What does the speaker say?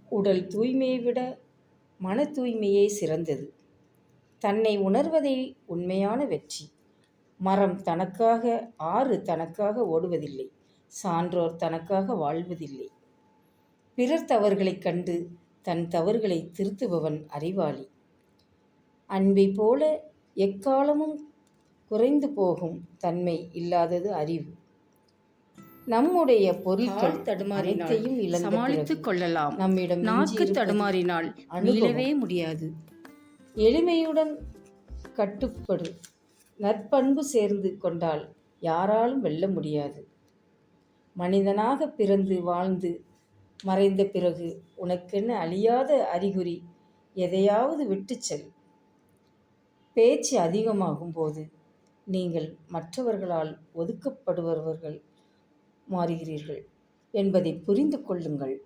உடல் தூய்மையை விட மன தூய்மையே சிறந்தது. தன்னை உணர்வதே உண்மையான வெற்றி. மரம் தனக்காக, ஆறு தனக்காக ஓடுவதில்லை. சான்றோர் தனக்காக வாழ்வதில்லை. பிறர் தவறுகளைக் கண்டு தன் தவறுகளை திருத்துபவன் அறிவாளி. அன்பை போல எக்காலமும் குறைந்து போகும் தன்மை இல்லாதது அறிவு. நம்முடைய பொருட்கள் தடுமாறினாலும் சமாளித்துக் கொள்ளலாம். நம்மிடம் நாக்கு தடுமாறினால் மீளவே முடியாது. எளிமையுடன் கட்டுப்படு. நற்பண்பு சேர்ந்து கொண்டால் யாராலும் வெல்ல முடியாது. மனிதனாக பிறந்து வாழ்ந்து மறைந்த பிறகு உனக்கென்ன அழியாத அறிகுறி? எதையாவது விட்டு செல். பேச்சு அதிகமாகும் போது நீங்கள் மற்றவர்களால் ஒதுக்கப்படுபவர்கள் மாறுகிறீர்கள் என்பதை புரிந்து கொள்ளுங்கள்.